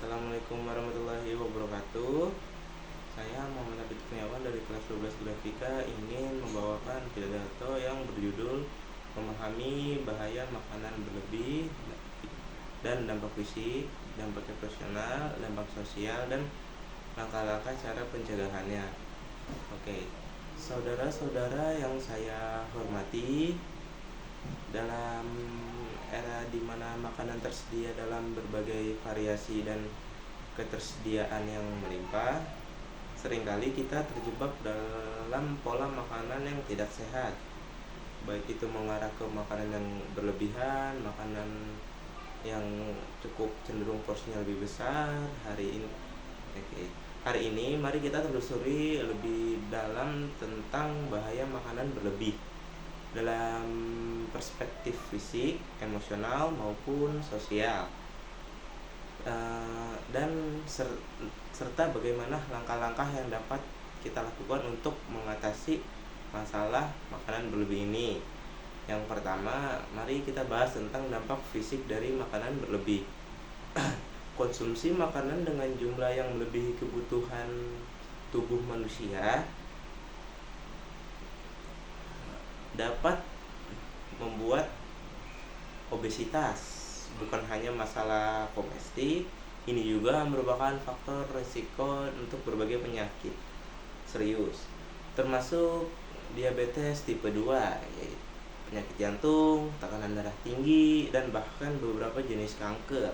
Assalamualaikum warahmatullahi wabarakatuh. Saya Muhammad Abid Kurniawan dari kelas 12 Grafika ingin membawakan pidato yang berjudul Memahami Bahaya Makanan Berlebih dan Dampak Fisik, Dampak Emosional, Dampak Sosial, dan langkah-langkah cara pencegahannya. Oke, saudara-saudara yang saya hormati, dalam era di mana makanan tersedia dalam berbagai variasi dan ketersediaan yang melimpah, seringkali kita terjebak dalam pola makanan yang tidak sehat, baik itu mengarah ke makanan yang berlebihan, makanan yang cukup cenderung porsinya lebih besar. Hari ini mari kita telusuri lebih dalam tentang bahaya makanan berlebih dalam perspektif fisik, emosional maupun sosial, dan serta bagaimana langkah-langkah yang dapat kita lakukan untuk mengatasi masalah makanan berlebih ini. Yang pertama, mari kita bahas tentang dampak fisik dari makanan berlebih. Konsumsi makanan dengan jumlah yang melebihi kebutuhan tubuh manusia dapat membuat obesitas. Bukan hanya masalah domestik, ini juga merupakan faktor risiko untuk berbagai penyakit serius, termasuk diabetes tipe 2, yaitu penyakit jantung, tekanan darah tinggi, dan bahkan beberapa jenis kanker.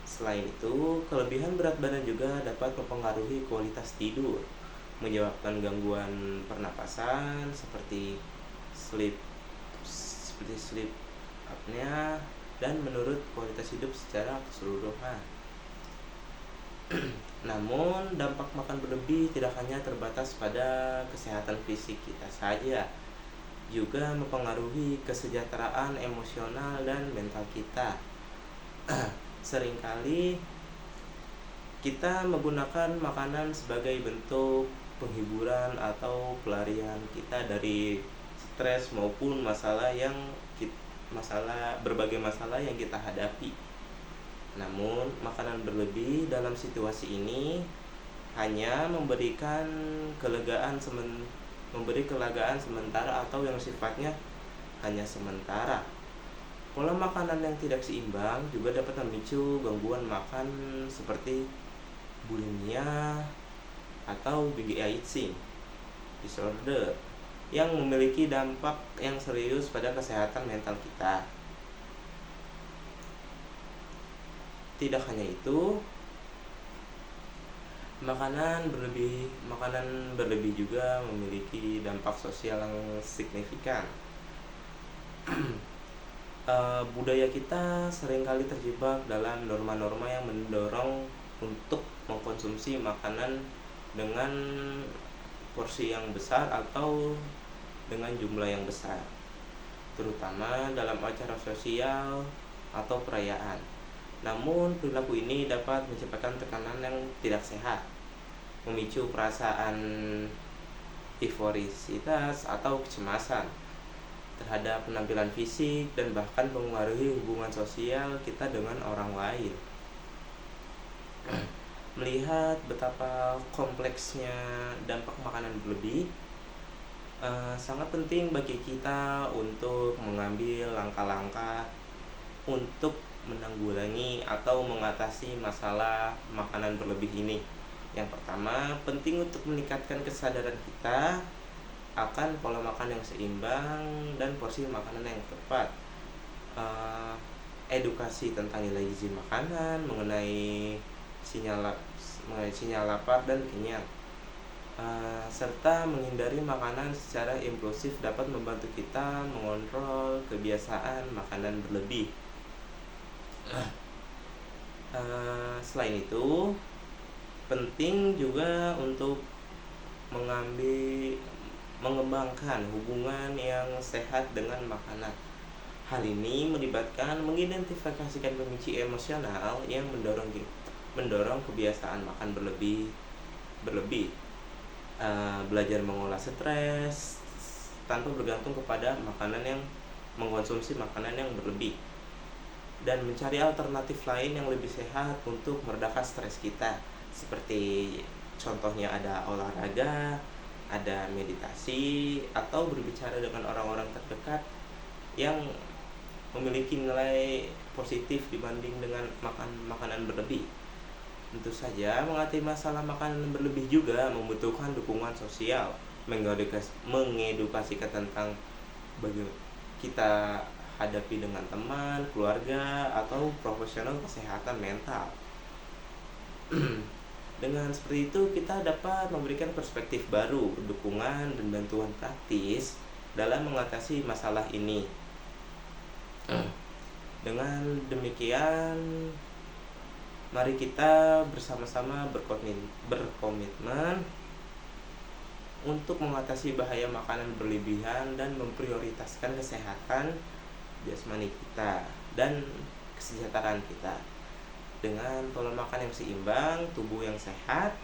Selain itu, kelebihan berat badan juga dapat mempengaruhi kualitas tidur, menyebabkan gangguan pernapasan seperti sleep apnea, dan menurut kualitas hidup secara keseluruhan. Namun, dampak makan berlebih tidak hanya terbatas pada kesehatan fisik kita saja, juga mempengaruhi kesejahteraan emosional dan mental kita. Seringkali kita menggunakan makanan sebagai bentuk penghiburan atau pelarian kita dari stres maupun berbagai masalah yang kita hadapi. Namun, makanan berlebih dalam situasi ini hanya memberi kelegaan sementara atau yang sifatnya hanya sementara. Pola makanan yang tidak seimbang juga dapat memicu gangguan makan seperti bulimia atau binge eating disorder yang memiliki dampak yang serius pada kesehatan mental kita. Tidak hanya itu, makanan berlebih juga memiliki dampak sosial yang signifikan. Budaya kita seringkali terjebak dalam norma-norma yang mendorong untuk mengkonsumsi makanan dengan porsi yang besar atau dengan jumlah yang besar, terutama dalam acara sosial atau perayaan. Namun, perilaku ini dapat menciptakan tekanan yang tidak sehat, memicu perasaan euforisitas atau kecemasan terhadap penampilan fisik, dan bahkan mempengaruhi hubungan sosial kita dengan orang lain. Melihat betapa kompleksnya dampak makanan berlebih, sangat penting bagi kita untuk mengambil langkah-langkah untuk menanggulangi atau mengatasi masalah makanan berlebih ini. Yang pertama, penting untuk meningkatkan kesadaran kita akan pola makan yang seimbang dan porsi makanan yang tepat. Edukasi tentang nilai gizi makanan, mengenai sinyal lapar dan kenyang, serta menghindari makanan secara impulsif dapat membantu kita mengontrol kebiasaan makanan berlebih. Selain itu, penting juga untuk mengembangkan hubungan yang sehat dengan makanan. Hal ini melibatkan mengidentifikasikan pemicu emosional yang mendorong kebiasaan makan berlebih, belajar mengolah stres tanpa bergantung kepada mengkonsumsi makanan yang berlebih. dan mencari alternatif lain yang lebih sehat untuk meredakan stres kita. Seperti contohnya ada olahraga, ada meditasi, atau berbicara dengan orang-orang terdekat yang memiliki nilai positif dibanding dengan makan makanan berlebih. Tentu saja mengatasi masalah makanan berlebih juga membutuhkan dukungan sosial, mengedukasikan tentang bagaimana kita hadapi dengan teman, keluarga, atau profesional kesehatan mental. Dengan seperti itu kita dapat memberikan perspektif baru, dukungan, dan bantuan praktis dalam mengatasi masalah ini. Dengan demikian, mari kita bersama-sama berkomitmen untuk mengatasi bahaya makanan berlebihan dan memprioritaskan kesehatan jasmani kita dan kesejahteraan kita. Dengan pola makan yang seimbang, tubuh yang sehat,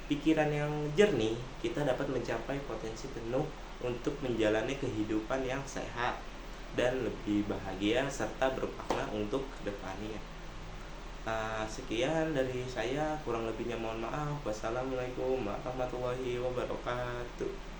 pikiran yang jernih, kita dapat mencapai potensi penuh untuk menjalani kehidupan yang sehat dan lebih bahagia serta bermakna untuk kedepannya. Sekian dari saya, kurang lebihnya mohon maaf. Wassalamualaikum warahmatullahi wabarakatuh.